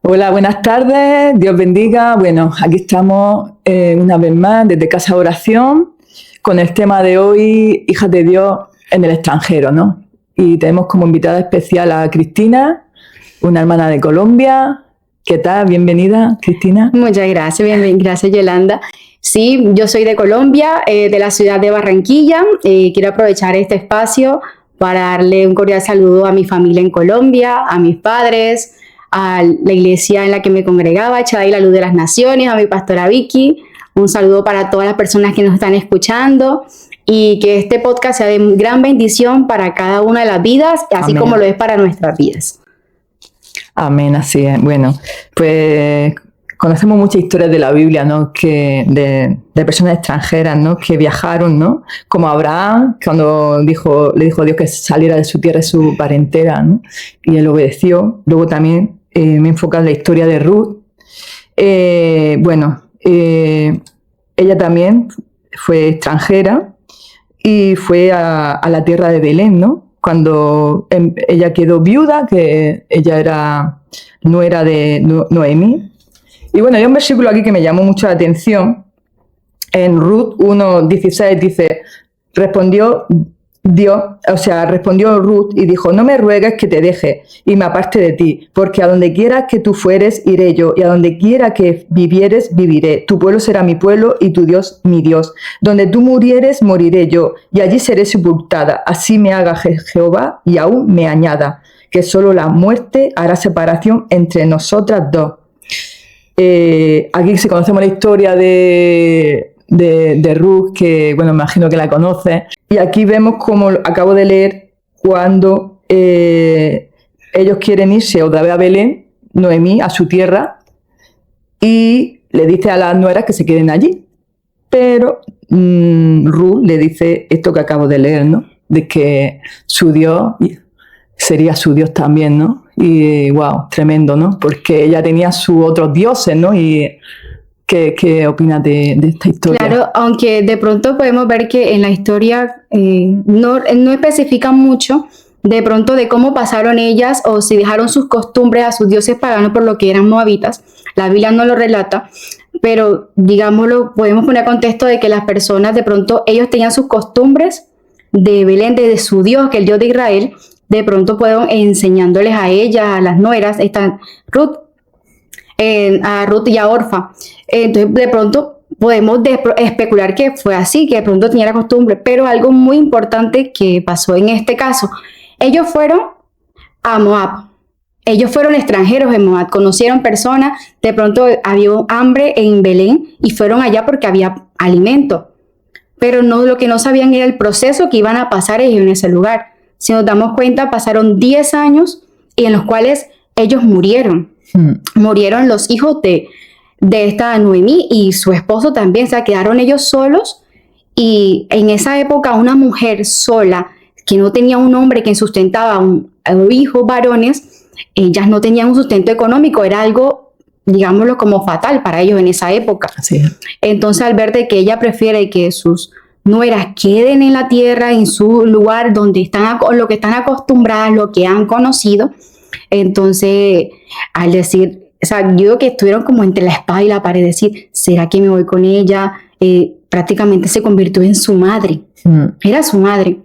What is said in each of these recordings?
Hola, buenas tardes, Dios bendiga. Bueno, aquí estamos una vez más desde Casa de Oración con el tema de hoy, Hijas de Dios en el extranjero, ¿no? Y tenemos como invitada especial a Cristina, una hermana de Colombia. ¿Qué tal? Bienvenida, Cristina. Muchas gracias, gracias Yolanda. Sí, yo soy de Colombia, de la ciudad de Barranquilla. Quiero aprovechar este espacio para darle un cordial saludo a mi familia en Colombia, a mis padres, a la iglesia en la que me congregaba, Chadai la Luz de las Naciones, a mi pastora Vicky. Un saludo para todas las personas que nos están escuchando y que este podcast sea de gran bendición para cada una de las vidas, así Amén. como lo es para nuestras vidas. Amén, así es. Bueno, pues conocemos muchas historias de la Biblia, ¿no? De personas extranjeras, ¿no? Que viajaron, ¿no? Como Abraham, cuando le dijo a Dios que saliera de su tierra y su parentela, ¿no? Y él obedeció. Luego también me enfoca en la historia de Ruth. Ella también fue extranjera y fue a la tierra de Belén, ¿no? Cuando ella quedó viuda, que ella era nuera de Noemí. Y bueno, hay un versículo aquí que me llamó mucho la atención. En Ruth 1:16 dice, respondió Ruth y dijo, no me ruegues que te deje y me aparte de ti, porque a donde quiera que tú fueres, iré yo, y a donde quiera que vivieres, viviré. Tu pueblo será mi pueblo y tu Dios mi Dios. Donde tú murieres, moriré yo, y allí seré sepultada. Así me haga Jehová y aún me añada, que solo la muerte hará separación entre nosotras dos. Aquí se conocemos la historia de Ruth, que bueno, me imagino que la conoces. Y aquí vemos, como acabo de leer, cuando ellos quieren irse otra vez a Belén, Noemí, a su tierra, y le dice a las nueras que se queden allí. Pero Ruth le dice esto que acabo de leer, ¿no? De que su Dios sería su Dios también, ¿no? Y wow, tremendo, ¿no? Porque ella tenía sus otros dioses, ¿no? Y ¿qué opinas de esta historia? Claro, aunque de pronto podemos ver que en la historia no especifican mucho de pronto de cómo pasaron ellas o si dejaron sus costumbres a sus dioses paganos por lo que eran moabitas. La Biblia no lo relata, pero digámoslo, podemos poner contexto de que las personas de pronto, ellos tenían sus costumbres de Belén, de su Dios, que es el Dios de Israel. De pronto fueron enseñándoles a ellas, a las nueras, a Ruth y a Orfa. Entonces, de pronto podemos especular que fue así, que de pronto tenía la costumbre, pero algo muy importante que pasó en este caso, ellos fueron a Moab. Ellos fueron extranjeros en Moab, conocieron personas, de pronto había hambre en Belén y fueron allá porque había alimento. Pero no, lo que no sabían era el proceso que iban a pasar ellos en ese lugar. Si nos damos cuenta, pasaron 10 años y en los cuales ellos murieron. Murieron los hijos de esta Noemí y su esposo también. O sea, quedaron ellos solos. Y en esa época una mujer sola, que no tenía un hombre que sustentaba a hijos varones, ellas no tenían un sustento económico. Era algo, digámoslo, como fatal para ellos en esa época. Así es. Entonces, al ver de que ella prefiere que sus nueras queden en la tierra, en su lugar donde están, lo que están acostumbradas, lo que han conocido, entonces, al decir, o sea, yo digo que estuvieron como entre la espada y la pared, decir, ¿será que me voy con ella? Prácticamente se convirtió en su madre, era su madre.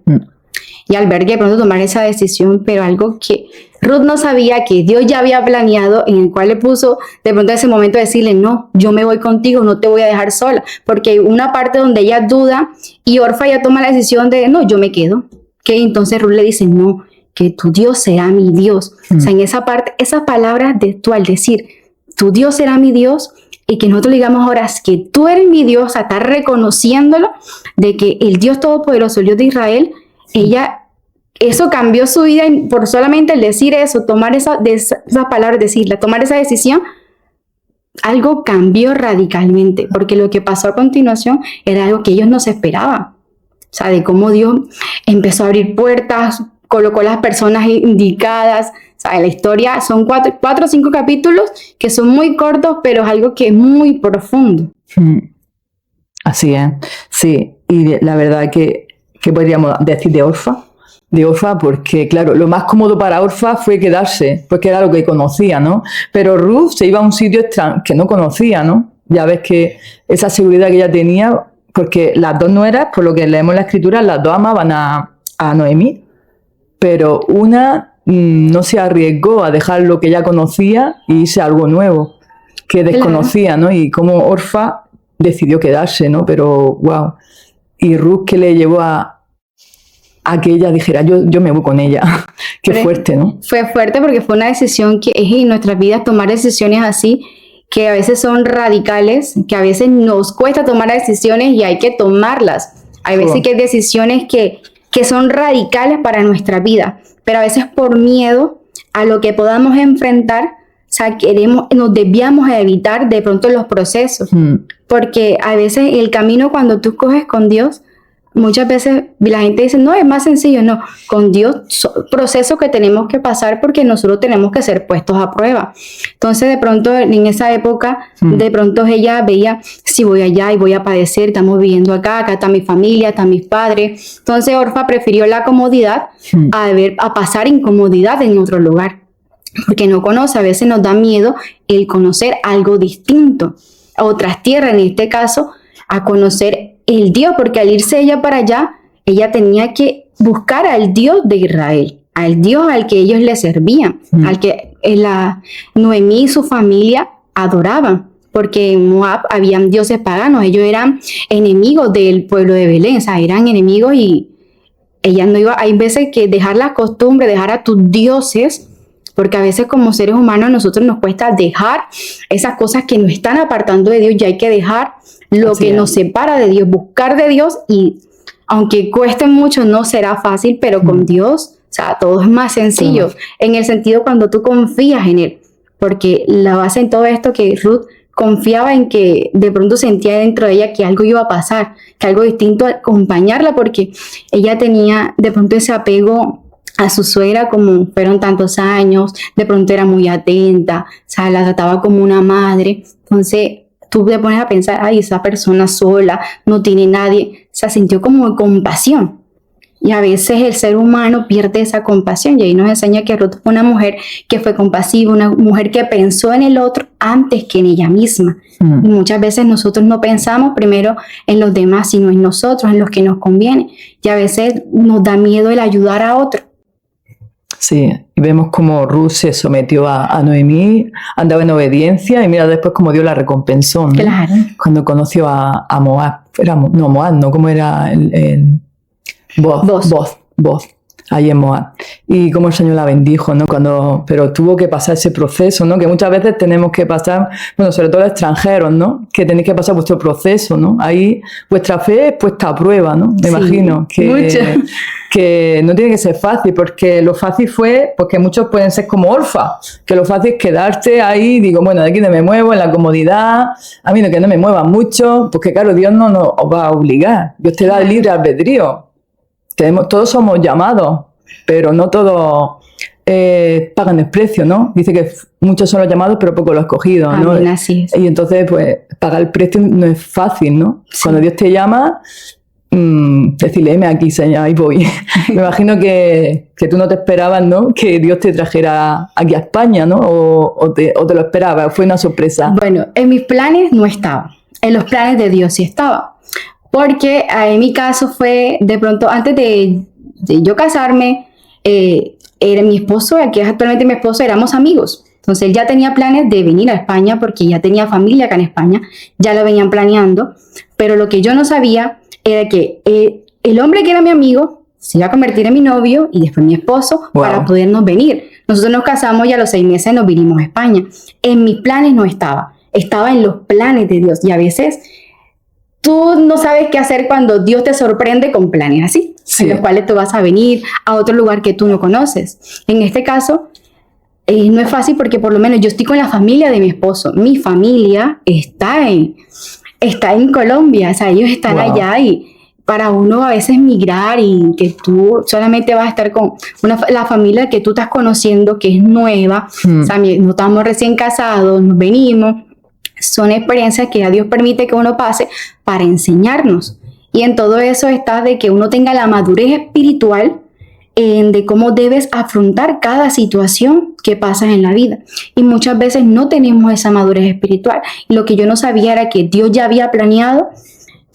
Y al ver que de pronto tomar esa decisión, pero algo que Ruth no sabía, que Dios ya había planeado, en el cual le puso de pronto ese momento de decirle, no, yo me voy contigo, no te voy a dejar sola, porque hay una parte donde ella duda y Orfa ya toma la decisión de, no, yo me quedo. Que entonces Ruth le dice, no, que tu Dios será mi Dios. O sea, en esa parte, esas palabras de tú al decir, tu Dios será mi Dios, y que nosotros digamos ahora, es que tú eres mi Dios, a estar reconociéndolo, de que el Dios Todopoderoso, el Dios de Israel, ella, eso cambió su vida por solamente el decir eso, tomar esas palabras, decirla, tomar esa decisión, algo cambió radicalmente, porque lo que pasó a continuación era algo que ellos no se esperaban. O sea, de cómo Dios empezó a abrir puertas, colocó las personas indicadas. O sea, la historia son 4 o 5 capítulos que son muy cortos, pero es algo que es muy profundo. Así es, sí. Y la verdad que podríamos decir de Orfa. de Orfa, porque claro, lo más cómodo para Orfa fue quedarse, porque era lo que conocía, ¿no? Pero Ruth se iba a un sitio que no conocía, ¿no? Ya ves que esa seguridad que ella tenía, porque las dos nueras, por lo que leemos en la escritura, las dos amaban a Noemí, pero una no se arriesgó a dejar lo que ella conocía y irse a algo nuevo que desconocía, ¿no? Y como Orfa decidió quedarse, ¿no? Pero, wow. Y Ruth, que le llevó a que ella dijera, yo me voy con ella. Qué fuerte, ¿no? Fue fuerte porque fue una decisión que es en nuestras vidas tomar decisiones así, que a veces son radicales, que a veces nos cuesta tomar decisiones y hay que tomarlas. Hay veces que hay decisiones que son radicales para nuestra vida, pero a veces por miedo a lo que podamos enfrentar, o sea, nos desviamos a evitar de pronto los procesos, porque a veces el camino cuando tú escoges con Dios, muchas veces la gente dice, no, es más sencillo. No, con Dios, procesos que tenemos que pasar porque nosotros tenemos que ser puestos a prueba. Entonces, de pronto, en esa época, de pronto ella veía, si voy allá y voy a padecer, estamos viviendo acá está mi familia, están mis padres. Entonces, Orfa prefirió la comodidad a pasar incomodidad en otro lugar. Porque no conoce, a veces nos da miedo el conocer algo distinto, a otras tierras, en este caso, a conocer el Dios, porque al irse ella para allá, ella tenía que buscar al Dios de Israel, al Dios al que ellos le servían, al que Noemí y su familia adoraban, porque en Moab habían dioses paganos, ellos eran enemigos del pueblo de Belén, o sea, eran enemigos y ella no iba, hay veces que dejar la costumbre, dejar a tus dioses, porque a veces como seres humanos a nosotros nos cuesta dejar esas cosas que nos están apartando de Dios, y hay que dejar lo que nos separa de Dios, buscar de Dios, y aunque cueste mucho no será fácil, pero con Dios, o sea, todo es más sencillo, en el sentido cuando tú confías en Él, porque la base en todo esto que Ruth confiaba en que de pronto sentía dentro de ella que algo iba a pasar, que algo distinto a acompañarla, porque ella tenía de pronto ese apego a su suegra, como fueron tantos años, de pronto era muy atenta, o sea, la trataba como una madre. Entonces tú te pones a pensar, ay, esa persona sola, no tiene nadie, se sintió como compasión. Y a veces el ser humano pierde esa compasión, y ahí nos enseña que Ruth fue una mujer que fue compasiva, una mujer que pensó en el otro antes que en ella misma. Y muchas veces nosotros no pensamos primero en los demás, sino en nosotros, en los que nos conviene. Y a veces nos da miedo el ayudar a otro. Sí, y vemos como Ruth se sometió a Noemí, andaba en obediencia, y mira después cómo Dios la recompensó, ¿no? Claro. Cuando conoció a Moab. Moab, ¿no? ¿Cómo era Boz, ahí en Moab. Y cómo el Señor la bendijo, ¿no? Pero tuvo que pasar ese proceso, ¿no? Que muchas veces tenemos que pasar, bueno, sobre todo los extranjeros, ¿no? Que tenéis que pasar vuestro proceso, ¿no? Ahí vuestra fe es puesta a prueba, ¿no? Me imagino que no tiene que ser fácil, porque lo fácil fue, porque muchos pueden ser como Orfa, que lo fácil es quedarte ahí, digo, bueno, de aquí no me muevo, en la comodidad, a mí no, que no me mueva mucho, porque claro, Dios no nos va a obligar, Dios te da libre albedrío. Todos somos llamados, pero no todos pagan el precio, ¿no? Dice que muchos son los llamados, pero pocos los escogidos, ¿no? Amén, así es. Y entonces, pues, pagar el precio no es fácil, ¿no? Sí. Cuando Dios te llama, decirle, heme aquí, Señor, ahí voy. Me imagino que tú no te esperabas, ¿no? Que Dios te trajera aquí a España, ¿no? O te lo esperabas, fue una sorpresa. Bueno, en mis planes no estaba, en los planes de Dios sí estaba. Porque en mi caso fue, de pronto, antes de yo casarme, era mi esposo, que es actualmente mi esposo, éramos amigos. Entonces él ya tenía planes de venir a España porque ya tenía familia acá en España, ya lo venían planeando. Pero lo que yo no sabía era que el hombre que era mi amigo se iba a convertir en mi novio y después mi esposo, para podernos venir. Nosotros nos casamos y a los 6 meses nos vinimos a España. En mis planes no estaba en los planes de Dios. Y a veces tú no sabes qué hacer cuando Dios te sorprende con planes así, en los cuales tú vas a venir a otro lugar que tú no conoces. En este caso, no es fácil porque por lo menos yo estoy con la familia de mi esposo. Mi familia está en Colombia, o sea, ellos están allá, y para uno a veces migrar y que tú solamente vas a estar con la familia que tú estás conociendo, que es nueva, o sea, no estamos recién casados, nos venimos. Son experiencias que a Dios permite que uno pase para enseñarnos. Y en todo eso está de que uno tenga la madurez espiritual de cómo debes afrontar cada situación que pasa en la vida. Y muchas veces no tenemos esa madurez espiritual. Y lo que yo no sabía era que Dios ya había planeado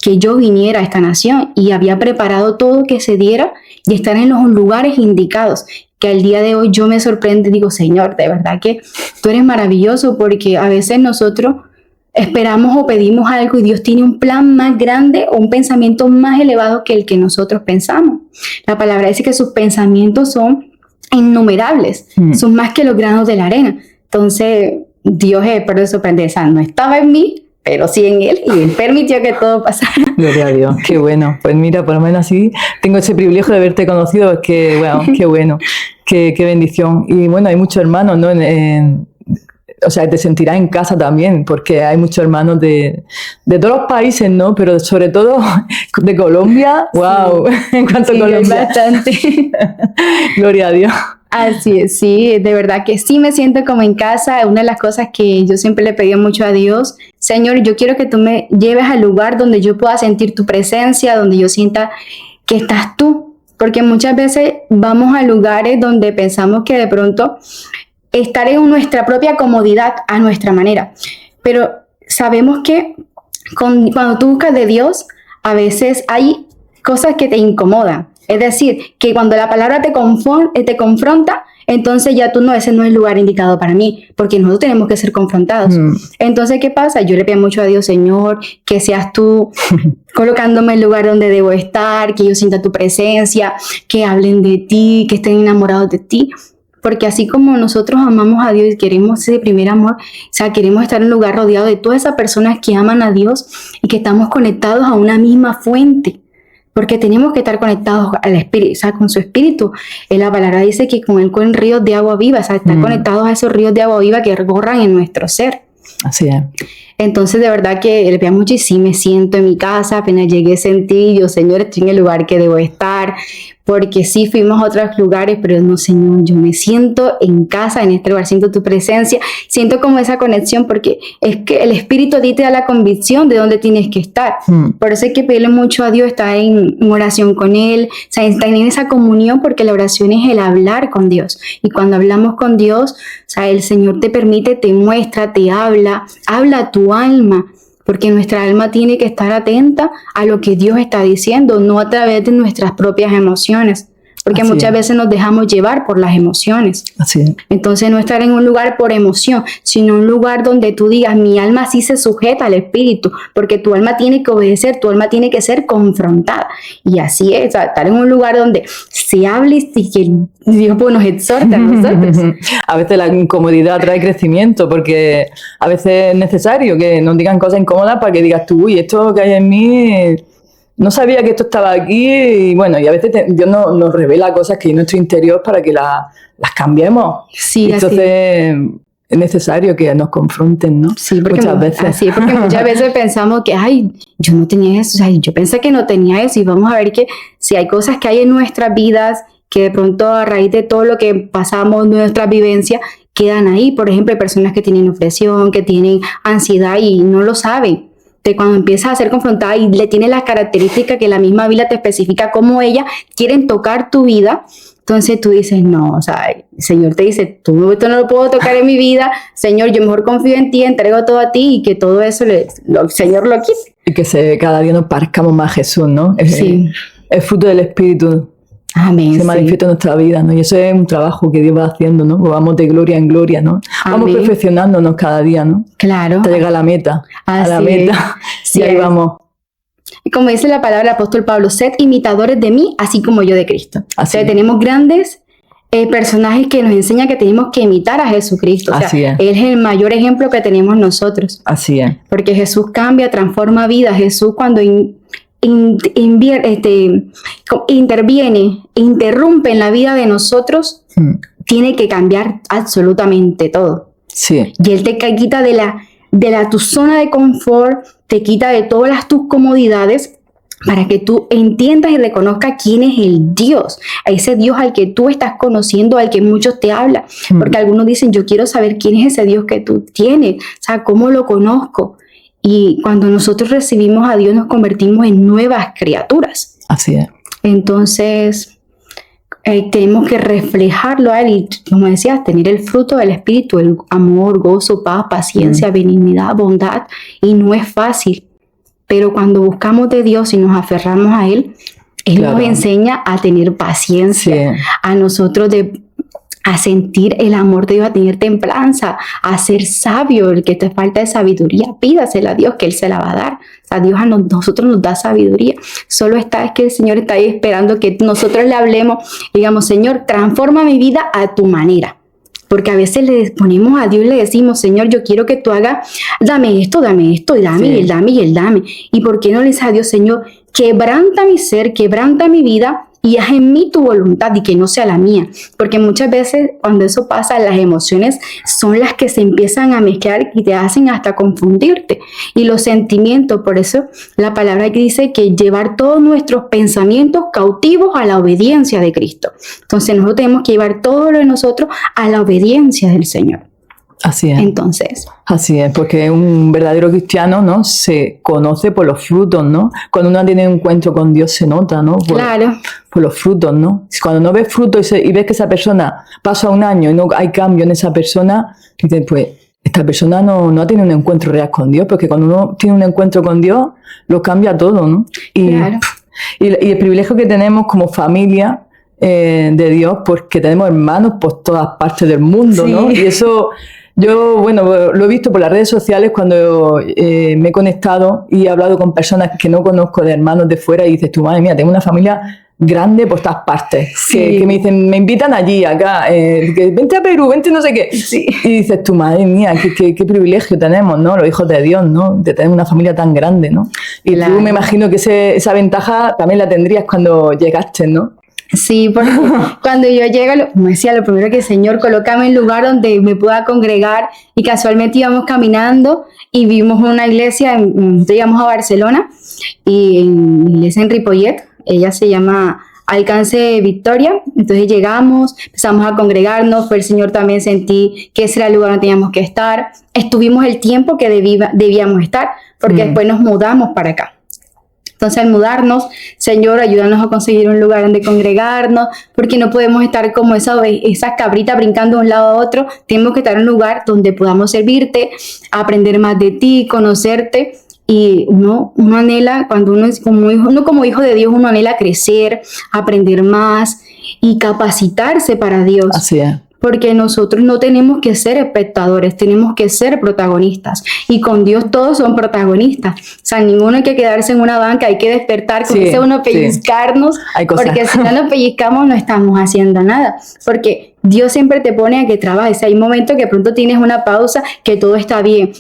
que yo viniera a esta nación y había preparado todo que se diera y estar en los lugares indicados, que al día de hoy yo me sorprendo y digo, Señor, de verdad que tú eres maravilloso, porque a veces nosotros esperamos o pedimos algo y Dios tiene un plan más grande o un pensamiento más elevado que el que nosotros pensamos. La palabra dice que sus pensamientos son innumerables, son más que los granos de la arena. Entonces, Dios es por eso sorprende, esa no estaba en mí, pero sí en Él, y Él permitió que todo pasara. Gloria a Dios, qué bueno. Pues mira, por lo menos así tengo ese privilegio de haberte conocido, es que, bueno, qué bueno, qué bendición. Y bueno, hay muchos hermanos, ¿no? O sea, te sentirás en casa también, porque hay muchos hermanos de todos los países, ¿no? Pero sobre todo de Colombia, wow, sí. En cuanto a Colombia. Bastante. Gloria a Dios. Así es, sí, de verdad que sí me siento como en casa. Una de las cosas que yo siempre le pedí mucho a Dios, Señor, yo quiero que tú me lleves al lugar donde yo pueda sentir tu presencia, donde yo sienta que estás tú, porque muchas veces vamos a lugares donde pensamos que de pronto estar en nuestra propia comodidad a nuestra manera, pero sabemos que cuando tú buscas de Dios, a veces hay cosas que te incomodan. Es decir, que cuando la palabra te confronta, entonces ya ese no es el lugar indicado para mí, porque nosotros tenemos que ser confrontados. Entonces, ¿qué pasa? Yo le pido mucho a Dios, Señor, que seas tú colocándome en el lugar donde debo estar, que yo sienta tu presencia, que hablen de ti, que estén enamorados de ti. Porque así como nosotros amamos a Dios y queremos ese primer amor, o sea, queremos estar en un lugar rodeado de todas esas personas que aman a Dios y que estamos conectados a una misma fuente. Porque tenemos que estar conectados al Espíritu, o sea, con su Espíritu. La palabra dice que con él corren ríos de agua viva, o sea, estar conectados a esos ríos de agua viva que corran en nuestro ser. Así es. Entonces, de verdad que le pido mucho y sí me siento en mi casa. Apenas llegué sentí, yo, Señor, estoy en el lugar que debo estar, porque sí fuimos a otros lugares, pero no, Señor, yo me siento en casa, en este lugar, siento tu presencia, siento como esa conexión, porque es que el Espíritu a ti te da la convicción de dónde tienes que estar. Por eso hay que pedirle mucho a Dios, estar en oración con Él, o sea, estar en esa comunión, porque la oración es el hablar con Dios. Y cuando hablamos con Dios, o sea, el Señor te permite, te muestra, te habla a tu alma, porque nuestra alma tiene que estar atenta a lo que Dios está diciendo, no a través de nuestras propias emociones, porque muchas veces nos dejamos llevar por las emociones. Así es. Entonces no estar en un lugar por emoción, sino un lugar donde tú digas, mi alma sí se sujeta al Espíritu, porque tu alma tiene que obedecer, tu alma tiene que ser confrontada. Y así es, o sea, estar en un lugar donde se hable y que Dios pues, nos exhorta a nosotros. A veces la incomodidad trae crecimiento, porque a veces es necesario que nos digan cosas incómodas para que digas tú, uy, esto que hay en mí, no sabía que esto estaba aquí, y bueno, y a veces Dios nos revela cosas que hay en nuestro interior para que las cambiemos. Sí, entonces es necesario que nos confronten, ¿no? Sí, porque muchas veces. Así es, porque muchas veces pensamos que, ay, yo no tenía eso, o sea, yo pensé que no tenía eso, y vamos a ver que si hay cosas que hay en nuestras vidas que de pronto a raíz de todo lo que pasamos, nuestra vivencia, quedan ahí. Por ejemplo, hay personas que tienen depresión, que tienen ansiedad y no lo saben. De cuando empiezas a ser confrontada y le tiene las características que la misma Biblia te especifica cómo ellas quieren tocar tu vida, entonces tú dices, no, o sea, el Señor te dice, esto no lo puedo tocar en mi vida, Señor, yo mejor confío en ti, entrego todo a ti y que todo eso el Señor lo quite. Y que cada día nos parezcamos más a Jesús, ¿no? Sí. El fruto del Espíritu. Amén, se manifiesta en nuestra vida, ¿no? Y eso es un trabajo que Dios va haciendo, ¿no? Vamos de gloria en gloria, ¿no? Amén. Vamos perfeccionándonos cada día, ¿no? Claro. Hasta llegar a la meta. Así a la meta. Sí, y ahí vamos. Y como dice la palabra del apóstol Pablo, sed imitadores de mí, así como yo de Cristo. Así. O sea, tenemos grandes personajes que nos enseñan que tenemos que imitar a Jesucristo. O sea, Así es. Él es el mayor ejemplo que tenemos nosotros. Así es. Porque Jesús cambia, transforma vidas. Jesús cuando interviene, interrumpe en la vida de nosotros, tiene que cambiar absolutamente todo. Sí. Y Él te quita de tu zona de confort, te quita de todas tus comodidades para que tú entiendas y reconozcas quién es el Dios, a ese Dios al que tú estás conociendo, al que muchos te hablan. Porque algunos dicen, yo quiero saber quién es ese Dios que tú tienes, o sea, cómo lo conozco. Y cuando nosotros recibimos a Dios, nos convertimos en nuevas criaturas. Así es. Entonces, tenemos que reflejarlo a Él y, como decías, tener el fruto del Espíritu, el amor, gozo, paz, paciencia, benignidad, bondad, y no es fácil, pero cuando buscamos de Dios y nos aferramos a Él, Él nos enseña a tener paciencia, a nosotros a sentir el amor de Dios, a tener templanza, a ser sabio. El que te falta de sabiduría, pídasela a Dios, que Él se la va a dar. O sea, Dios a nosotros nos da sabiduría. Solo es que el Señor está ahí esperando que nosotros le hablemos y digamos, Señor, transforma mi vida a tu manera. Porque a veces le ponemos a Dios y le decimos, Señor, yo quiero que tú hagas, dame esto, y dame, y el dame. ¿Y por qué no le dices a Dios, Señor, quebranta mi ser, quebranta mi vida y haz en mí tu voluntad y que no sea la mía? Porque muchas veces cuando eso pasa, las emociones son las que se empiezan a mezclar y te hacen hasta confundirte. Y los sentimientos, por eso la palabra que dice que llevar todos nuestros pensamientos cautivos a la obediencia de Cristo. Entonces nosotros tenemos que llevar todo lo de nosotros a la obediencia del Señor. Así es. Entonces. Así es, porque un verdadero cristiano, ¿no?, se conoce por los frutos, ¿no? Cuando uno tiene un encuentro con Dios se nota, ¿no? Claro. Por los frutos, ¿no? Cuando no ves frutos y ves que esa persona pasa un año y no hay cambio en esa persona, dices, pues esta persona no ha tenido un encuentro real con Dios, porque cuando uno tiene un encuentro con Dios, lo cambia todo, ¿no? Claro. Y el privilegio que tenemos como familia de Dios, porque tenemos hermanos por todas partes del mundo, ¿no? Y eso... Yo, bueno, lo he visto por las redes sociales cuando me he conectado y he hablado con personas que no conozco, de hermanos de fuera, y dices tú, madre mía, tengo una familia grande por todas partes, que me dicen, me invitan allí, acá, que vente a Perú, vente no sé qué. Sí. Y dices tú, madre mía, qué privilegio tenemos, ¿no? Los hijos de Dios, ¿no? De tener una familia tan grande, ¿no? Y tú me imagino que esa ventaja también la tendrías cuando llegaste, ¿no? Sí, porque cuando yo llego, como decía, lo primero que el Señor, colócame en un lugar donde me pueda congregar, y casualmente íbamos caminando y vimos una iglesia, llegamos a Barcelona, y en iglesia en Ripollet, ella se llama Alcance Victoria. Entonces llegamos, empezamos a congregarnos, fue el Señor también, sentí que ese era el lugar donde teníamos que estar, estuvimos el tiempo que debíamos estar, porque después nos mudamos para acá. Entonces, al mudarnos, Señor, ayúdanos a conseguir un lugar donde congregarnos, porque no podemos estar como esas cabritas brincando de un lado a otro. Tenemos que estar en un lugar donde podamos servirte, aprender más de ti, conocerte. Y uno anhela, cuando uno es como hijo de Dios, uno anhela crecer, aprender más y capacitarse para Dios. Así es. Porque nosotros no tenemos que ser espectadores, tenemos que ser protagonistas. Y con Dios todos son protagonistas. O sea, ninguno hay que quedarse en una banca, hay que despertar, como dice uno, pellizcarnos. Porque si no nos pellizcamos no estamos haciendo nada. Porque Dios siempre te pone a que trabajes. Hay momentos que pronto tienes una pausa, que todo está bien.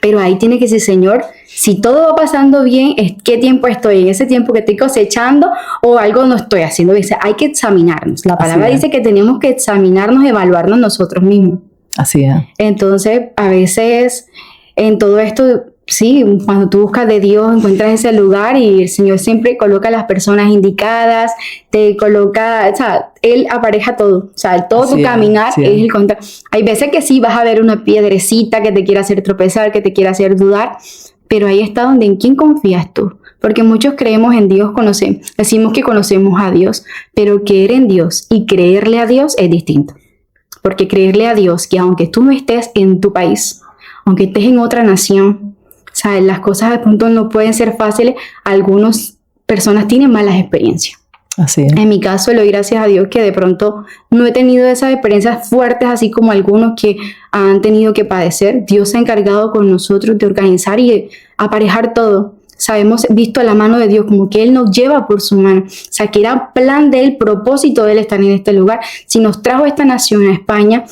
Pero ahí tiene que decir, Señor, si todo va pasando bien, ¿qué tiempo estoy? ¿En ese tiempo que estoy cosechando o algo no estoy haciendo? Dice, hay que examinarnos. La palabra dice que tenemos que examinarnos, evaluarnos nosotros mismos. Así es. Entonces, a veces en todo esto, sí, cuando tú buscas de Dios, encuentras ese lugar y el Señor siempre coloca a las personas indicadas, te coloca, o sea, Él apareja todo, o sea, todo tu caminar es el control. Hay veces que sí vas a ver una piedrecita que te quiera hacer tropezar, que te quiera hacer dudar, pero ahí está donde, ¿en quién confías tú? Porque muchos creemos en Dios, decimos que conocemos a Dios, pero creer en Dios y creerle a Dios es distinto. Porque creerle a Dios que aunque tú no estés en tu país, aunque estés en otra nación, ¿sabes? Las cosas de pronto no pueden ser fáciles. Algunas personas tienen malas experiencias. Así es. En mi caso, le doy gracias a Dios que de pronto no he tenido esas experiencias fuertes, así como algunos que han tenido que padecer. Dios se ha encargado con nosotros de organizar y aparejar todo. O sea, hemos visto la mano de Dios, como que Él nos lleva por su mano. O sea, que era plan de Él, propósito de Él estar en este lugar. Si nos trajo esta nación a España,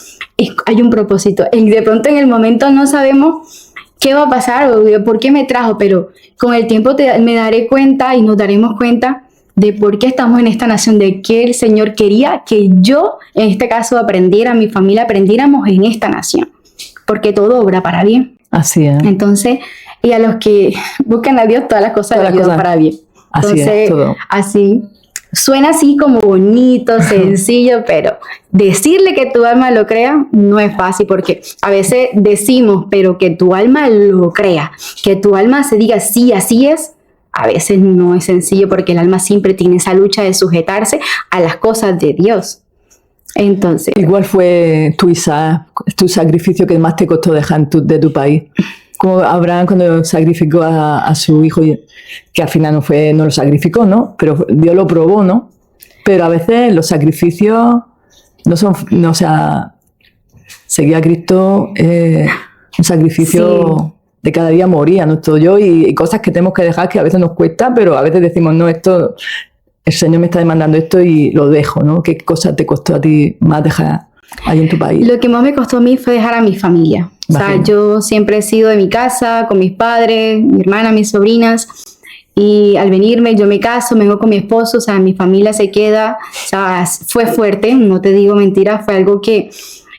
hay un propósito. Y de pronto en el momento no sabemos qué va a pasar o por qué me trajo, pero con el tiempo me daré cuenta y nos daremos cuenta de por qué estamos en esta nación, de que el Señor quería que yo, en este caso, aprendiera, mi familia aprendiéramos en esta nación, porque todo obra para bien. Así es. Entonces, y a los que buscan a Dios, todas las cosas le ayudan para bien. Entonces, así es, todo. Así, suena así como bonito, sencillo, pero decirle que tu alma lo crea no es fácil, porque a veces decimos, pero que tu alma lo crea, que tu alma se diga sí, así es, a veces no es sencillo porque el alma siempre tiene esa lucha de sujetarse a las cosas de Dios. Entonces, ¿y cuál fue tu sacrificio que más te costó dejar de tu país? Como Abraham cuando sacrificó a su hijo, que al final no lo sacrificó, ¿no? Pero Dios lo probó, ¿no? Pero a veces los sacrificios no, o sea, seguir a Cristo un sacrificio de cada día morir, ¿no? Todo yo y cosas que tenemos que dejar que a veces nos cuesta, pero a veces decimos, no, esto, el Señor me está demandando esto y lo dejo, ¿no? ¿Qué cosa te costó a ti más dejar ahí en tu país? Lo que más me costó a mí fue dejar a mi familia. Imagino. O sea, yo siempre he sido de mi casa, con mis padres, mi hermana, mis sobrinas. Y al venirme, yo me caso, me vengo con mi esposo, o sea, mi familia se queda. O sea, fue fuerte, no te digo mentira, fue algo que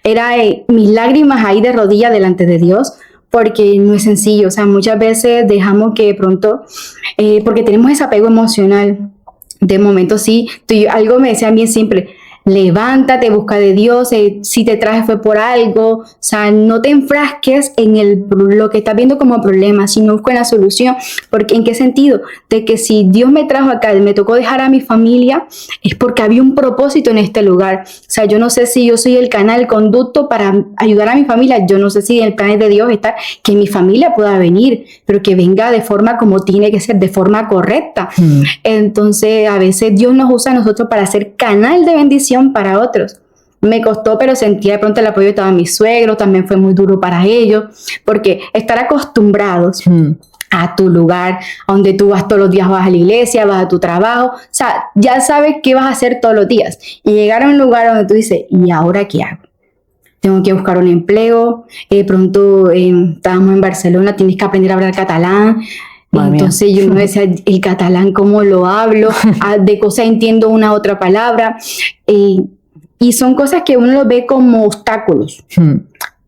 era mis lágrimas ahí de rodillas delante de Dios, porque no es sencillo. O sea, muchas veces dejamos que de pronto, porque tenemos ese apego emocional. De momento sí, algo me decían bien simple: levántate, busca de Dios, si te traje fue por algo, o sea, no te enfrasques en lo que estás viendo como problema, sino busca la solución. Porque ¿en qué sentido? De que si Dios me trajo acá, me tocó dejar a mi familia, es porque había un propósito en este lugar. O sea, yo no sé si yo soy el canal, el conducto para ayudar a mi familia, yo no sé si en el plan de Dios está que mi familia pueda venir, pero que venga de forma como tiene que ser, de forma correcta. Entonces, a veces Dios nos usa a nosotros para ser canal de bendición para otros. Me costó, pero sentía de pronto el apoyo de todos mis suegros, también fue muy duro para ellos, porque estar acostumbrados a tu lugar, a donde tú vas todos los días, vas a la iglesia, vas a tu trabajo, o sea, ya sabes qué vas a hacer todos los días, y llegar a un lugar donde tú dices, ¿y ahora qué hago? Tengo que buscar un empleo, pronto estábamos en Barcelona, tienes que aprender a hablar catalán. Entonces yo me decía, el catalán, ¿cómo lo hablo? De cosas entiendo una otra palabra. Y son cosas que uno lo ve como obstáculos.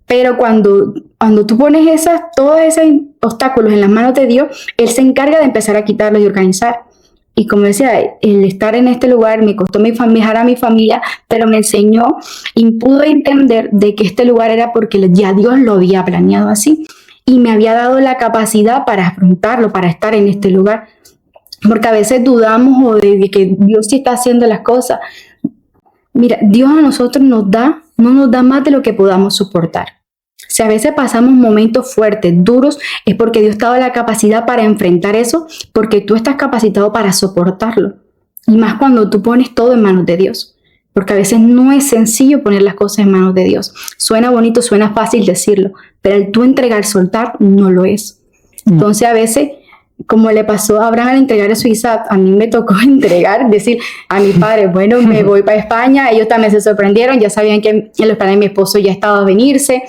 Pero cuando tú pones todos esos obstáculos en las manos de Dios, Él se encarga de empezar a quitarlos y organizar. Y como decía, el estar en este lugar me costó dejar a mi familia, pero me enseñó y pude entender de que este lugar era porque ya Dios lo había planeado así. Y me había dado la capacidad para afrontarlo, para estar en este lugar. Porque a veces dudamos o de que Dios sí está haciendo las cosas. Mira, Dios a nosotros no nos da más de lo que podamos soportar. Si a veces pasamos momentos fuertes, duros, es porque Dios te ha dado la capacidad para enfrentar eso, porque tú estás capacitado para soportarlo. Y más cuando tú pones todo en manos de Dios. Porque a veces no es sencillo poner las cosas en manos de Dios. Suena bonito, suena fácil decirlo, pero el tú entregar, soltar, no lo es. Entonces a veces, como le pasó a Abraham al entregar a su Isaac, a mí me tocó decir a mis padres, bueno, me voy para España. Ellos también se sorprendieron, ya sabían que en los planes de mi esposo ya estaba a venirse.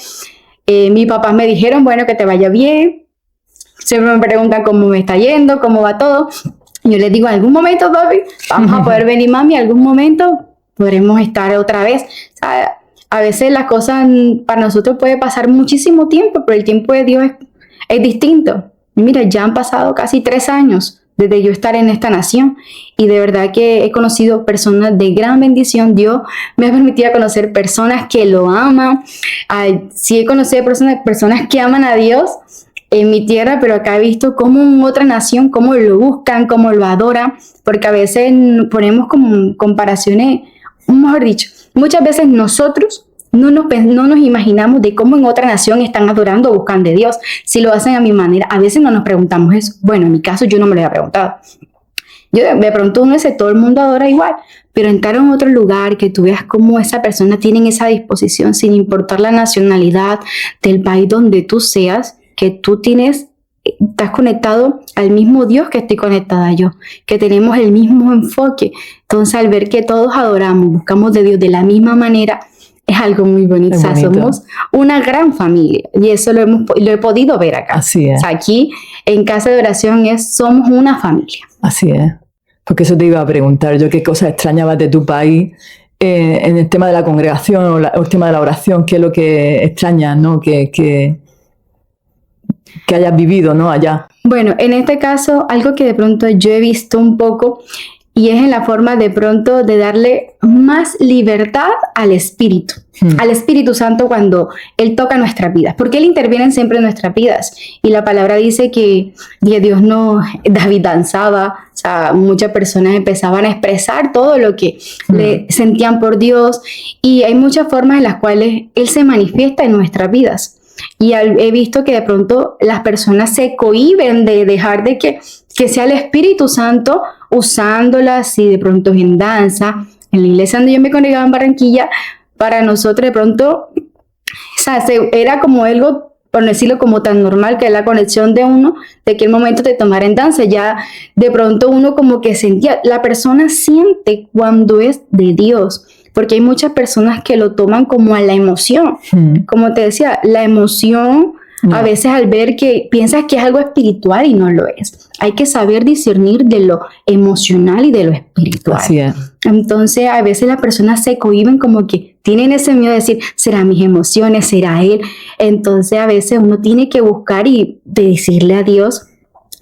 Mis papás me dijeron, bueno, que te vaya bien. Siempre me preguntan cómo me está yendo, cómo va todo. Yo les digo, en algún momento, papi, vamos a poder venir, mami, en algún momento podremos estar otra vez. O sea, a veces las cosas para nosotros puede pasar muchísimo tiempo, pero el tiempo de Dios es distinto. Y mira, ya han pasado casi 3 años desde yo estar en esta nación y de verdad que he conocido personas de gran bendición. Dios me ha permitido conocer personas que lo aman. Sí he conocido personas que aman a Dios en mi tierra, pero acá he visto cómo en otra nación, cómo lo buscan, cómo lo adoran, porque a veces ponemos como comparaciones, mejor dicho, muchas veces nosotros no nos imaginamos de cómo en otra nación están adorando o buscan de Dios. Si lo hacen a mi manera, a veces no nos preguntamos eso. Bueno, en mi caso yo no me lo había preguntado. Yo de pronto uno dice, todo el mundo adora igual, pero entrar en otro lugar, que tú veas cómo esa persona tiene esa disposición, sin importar la nacionalidad del país donde tú seas, que tú estás conectado al mismo Dios que estoy conectada yo, que tenemos el mismo enfoque. Entonces, al ver que todos adoramos, buscamos de Dios de la misma manera, es algo muy bonito. O sea, somos una gran familia y eso lo he podido ver acá. Así es. O sea, aquí en Casa de Oración somos una familia. Así es. Porque eso te iba a preguntar yo, qué cosas extrañabas de tu país en el tema de la congregación o el tema de la oración, qué es lo que extrañas, ¿no? Que hayas vivido, ¿no? Allá. Bueno, en este caso, algo que de pronto yo he visto un poco y es en la forma de pronto de darle más libertad al Espíritu Santo cuando Él toca nuestras vidas, porque Él interviene siempre en nuestras vidas. Y la palabra dice que Dios no, David danzaba, o sea, muchas personas empezaban a expresar todo lo que le sentían por Dios, y hay muchas formas en las cuales Él se manifiesta en nuestras vidas. Y he visto que de pronto las personas se cohíben de dejar de que sea el Espíritu Santo usándola así de pronto en danza. En la iglesia donde yo me congregaba en Barranquilla, para nosotros de pronto, o sea, era como algo, por decirlo, como tan normal, que es la conexión de uno, de que el momento de tomar en danza, ya de pronto uno como que sentía, la persona siente cuando es de Dios, porque hay muchas personas que lo toman como a la emoción. Como te decía, la emoción a veces al ver que piensas que es algo espiritual y no lo es. Hay que saber discernir de lo emocional y de lo espiritual. Así es. Entonces a veces las personas se cohíben, como que tienen ese miedo de decir, ¿será mis emociones? ¿Será Él? Entonces a veces uno tiene que buscar y de decirle a Dios.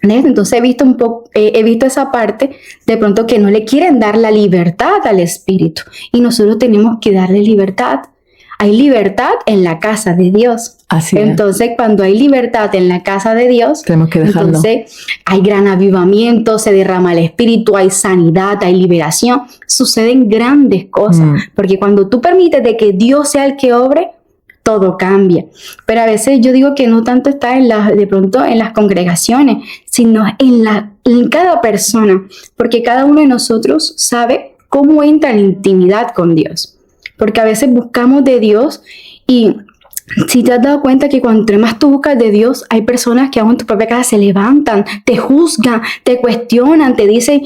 Entonces he visto esa parte de pronto que no le quieren dar la libertad al Espíritu, y nosotros tenemos que darle libertad. Hay libertad en la casa de Dios. Así es. Entonces, cuando hay libertad en la casa de Dios, tenemos que dejarlo. Entonces hay gran avivamiento, se derrama el Espíritu, hay sanidad, hay liberación, suceden grandes cosas, porque cuando tú permites de que Dios sea el que obre, todo cambia. Pero a veces yo digo que no tanto está de pronto en las congregaciones, sino en cada persona, porque cada uno de nosotros sabe cómo entra en intimidad con Dios. Porque a veces buscamos de Dios, y si te has dado cuenta que cuanto más tú buscas de Dios, hay personas que aún en tu propia casa se levantan, te juzgan, te cuestionan, te dicen,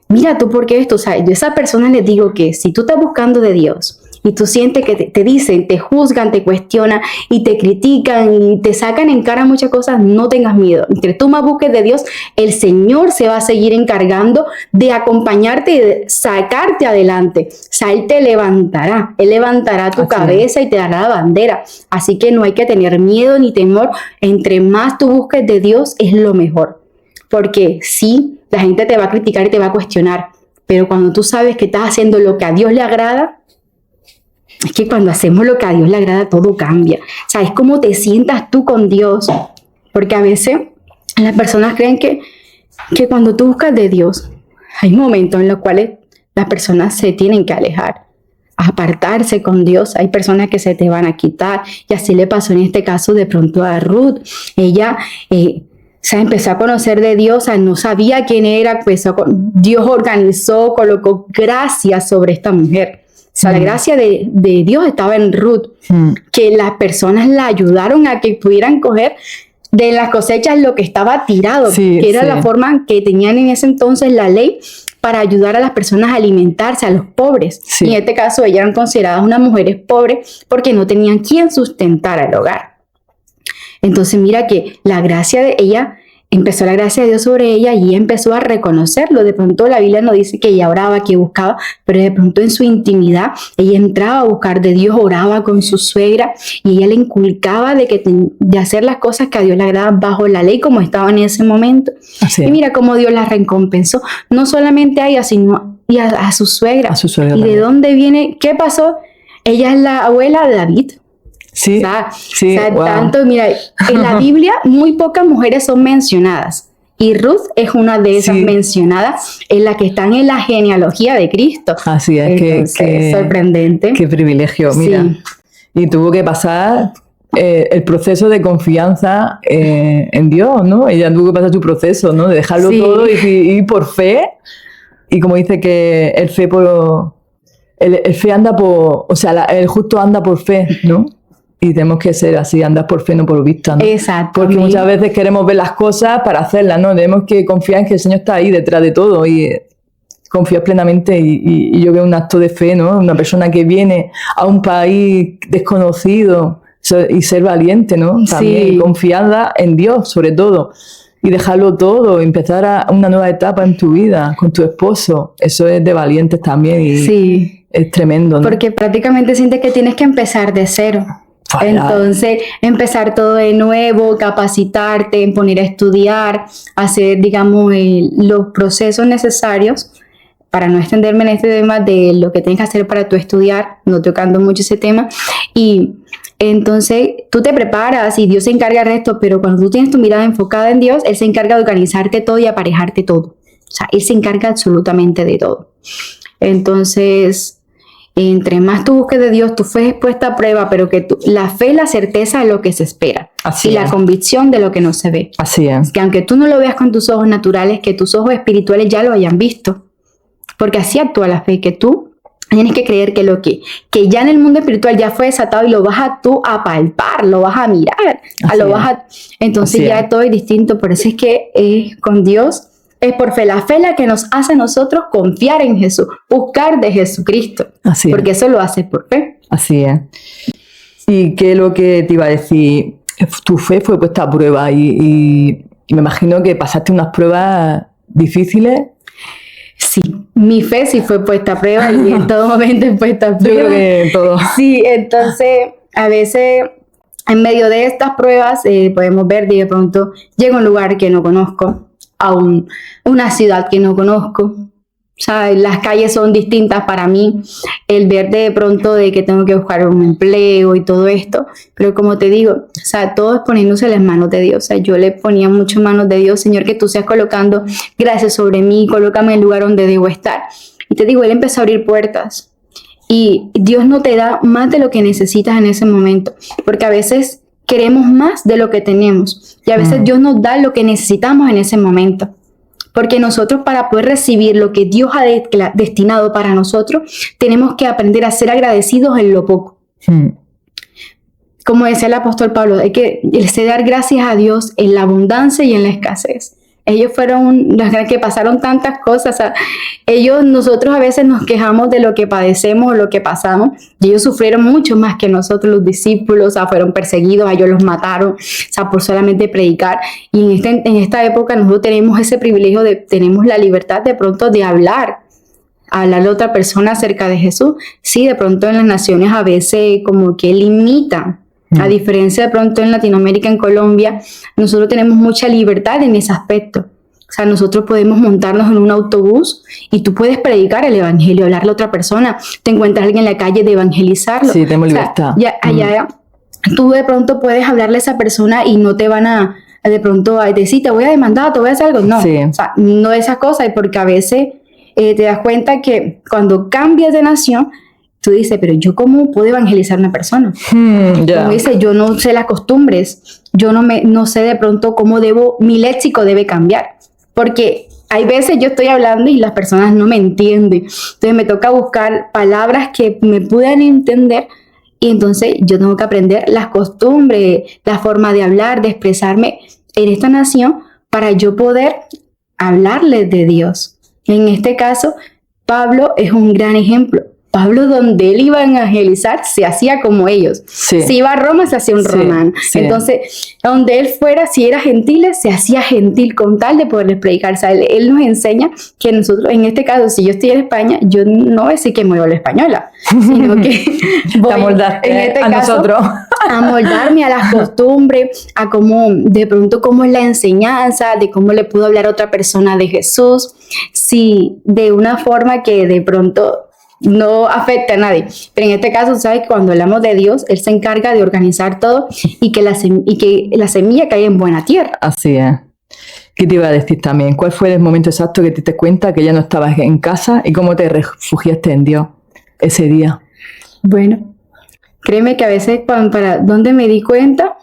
mira tú, ¿por qué esto? O sea, yo a esas personas les digo que si tú estás buscando de Dios y tú sientes que te dicen, te juzgan, te cuestionan y te critican y te sacan en cara muchas cosas, no tengas miedo. Entre tú más busques de Dios, el Señor se va a seguir encargando de acompañarte y de sacarte adelante. O sea, Él te levantará, Él levantará tu cabeza y te dará la bandera. Así que no hay que tener miedo ni temor. Entre más tú busques de Dios, es lo mejor. Porque sí, la gente te va a criticar y te va a cuestionar, pero cuando tú sabes que estás haciendo lo que a Dios le agrada, es que cuando hacemos lo que a Dios le agrada, todo cambia. O sea, es como te sientas tú con Dios. Porque a veces las personas creen que cuando tú buscas de Dios, hay momentos en los cuales las personas se tienen que alejar, apartarse con Dios. Hay personas que se te van a quitar. Y así le pasó en este caso de pronto a Ruth. Ella empezó a conocer de Dios, no sabía quién era, Dios organizó, colocó gracia sobre esta mujer. O sea, la gracia de Dios estaba en Ruth, que las personas la ayudaron a que pudieran coger de las cosechas lo que estaba tirado, que era la forma que tenían en ese entonces la ley para ayudar a las personas a alimentarse, a los pobres. Y en este caso, ellas eran consideradas unas mujeres pobres porque no tenían quien sustentara el hogar. Entonces, mira que la gracia de ella, empezó la gracia de Dios sobre ella y ella empezó a reconocerlo. De pronto la Biblia no dice que ella oraba, que buscaba, pero de pronto en su intimidad ella entraba a buscar de Dios, oraba con su suegra y ella le inculcaba de hacer las cosas que a Dios le agradaban bajo la ley como estaba en ese momento. Y mira cómo Dios la recompensó, no solamente a ella, sino a su suegra. A su suegra ¿Y también. de dónde viene? ¿Qué pasó? Ella es la abuela de David. Sí, wow. Tanto, mira, en la Biblia muy pocas mujeres son mencionadas y Ruth es una de esas mencionadas, en la que están en la genealogía de Cristo. Así es. Entonces, sorprendente. Qué privilegio, mira. Y tuvo que pasar el proceso de confianza en Dios, ¿no? Ella tuvo que pasar su proceso, ¿no? De dejarlo todo y ir por fe. Y como dice que el fe anda por, o sea, el justo anda por fe, ¿no? Y tenemos que ser así, andar por fe, no por vista, ¿no? Exacto. Porque muchas veces queremos ver las cosas para hacerlas, ¿no? Tenemos que confiar en que el Señor está ahí detrás de todo y confiar plenamente. Y yo veo un acto de fe, ¿no? Una persona que viene a un país desconocido y ser valiente, ¿no? También confiada en Dios, sobre todo. Y dejarlo todo, empezar una nueva etapa en tu vida con tu esposo. Eso es de valientes también y es tremendo, ¿no? Porque prácticamente sientes que tienes que empezar de cero. Entonces, empezar todo de nuevo, capacitarte, poner a estudiar, hacer, digamos, los procesos necesarios para no extenderme en este tema de lo que tienes que hacer para tú estudiar, no tocando mucho ese tema, y entonces tú te preparas y Dios se encarga del resto, pero cuando tú tienes tu mirada enfocada en Dios, Él se encarga de organizarte todo y aparejarte todo. O sea, Él se encarga absolutamente de todo. Entonces, entre más tú busques de Dios, tu fe es puesta a prueba, pero que la fe es la certeza de lo que se espera. Así y es. la convicción de lo que no se ve. Así es. Que aunque tú no lo veas con tus ojos naturales, que tus ojos espirituales ya lo hayan visto. Porque así actúa la fe, que tú tienes que creer que lo que ya en el mundo espiritual ya fue desatado y lo vas a tú a palpar, lo vas a mirar, entonces Así ya es. todo es distinto. Por eso es que con Dios es por fe. La fe la que nos hace a nosotros confiar en Jesús, buscar de Jesucristo. Así es. Porque eso lo hace por fe. Así es. ¿Y qué es lo que te iba a decir? Tu fe fue puesta a prueba y me imagino que pasaste unas pruebas difíciles. Sí, mi fe sí fue puesta a prueba y en todo momento es puesta a prueba. Yo creo que todo. Sí, entonces a veces en medio de estas pruebas podemos ver de pronto llego a un lugar que no conozco, a una ciudad que no conozco. O sea, las calles son distintas para mí, el ver de pronto de que tengo que buscar un empleo y todo esto, pero como te digo, o sea, todo es poniéndose en las manos de Dios. O sea, yo le ponía mucho en manos de Dios, Señor, que tú seas colocando gracias sobre mí, colócame en el lugar donde debo estar. Y te digo, Él empezó a abrir puertas y Dios no te da más de lo que necesitas en ese momento, porque a veces queremos más de lo que tenemos y a veces Dios nos da lo que necesitamos en ese momento. Porque nosotros, para poder recibir lo que Dios ha destinado para nosotros, tenemos que aprender a ser agradecidos en lo poco. Como decía el apóstol Pablo, hay que dar gracias a Dios en la abundancia y en la escasez. Ellos fueron los que pasaron tantas cosas. O sea, nosotros a veces nos quejamos de lo que padecemos o lo que pasamos, y ellos sufrieron mucho más que nosotros, los discípulos. O sea, fueron perseguidos, a ellos los mataron, o sea, por solamente predicar. Y en esta época nosotros tenemos ese privilegio tenemos la libertad de pronto de hablarle a otra persona acerca de Jesús. Sí, de pronto en las naciones a veces como que limitan. A diferencia de pronto en Latinoamérica, en Colombia, nosotros tenemos mucha libertad en ese aspecto. O sea, nosotros podemos montarnos en un autobús y tú puedes predicar el evangelio, hablarle a otra persona. Te encuentras a alguien en la calle, de evangelizarlo. Sí, tenemos libertad. O sea, allá tú de pronto puedes hablarle a esa persona y no te van a de pronto a decir, te voy a demandar, te voy a hacer algo. No, Sí. o sea, no esas cosas, porque a veces te das cuenta que cuando cambias de nación, tú dices, pero ¿yo cómo puedo evangelizar a una persona? Como dice, yo no sé las costumbres, yo no sé de pronto cómo mi léxico debe cambiar, porque hay veces yo estoy hablando y las personas no me entienden, entonces me toca buscar palabras que me puedan entender, y entonces yo tengo que aprender las costumbres, la forma de hablar, de expresarme en esta nación para yo poder hablarles de Dios. En este caso, Pablo es un gran ejemplo. Pablo, donde él iba a evangelizar, se hacía como ellos. Sí. Si iba a Roma, se hacía un romano. Sí. Entonces, donde él fuera, si era gentil, se hacía gentil con tal de poderles predicar. O sea, él nos enseña que nosotros, en este caso, si yo estoy en España, yo no voy a decir que me vuelvo española, sino que voy, te amoldaste en este a caso, nosotros. a moldarme a las costumbres, a cómo, de pronto, cómo es la enseñanza, de cómo le puedo hablar a otra persona de Jesús, si de una forma que de pronto no afecta a nadie. Pero en este caso, sabes que cuando hablamos de Dios, Él se encarga de organizar todo y que la semilla caiga en buena tierra. Así es. ¿Qué te iba a decir también? ¿Cuál fue el momento exacto que te diste cuenta que ya no estabas en casa y cómo te refugiaste en Dios ese día? Bueno, créeme que a veces para donde me di cuenta,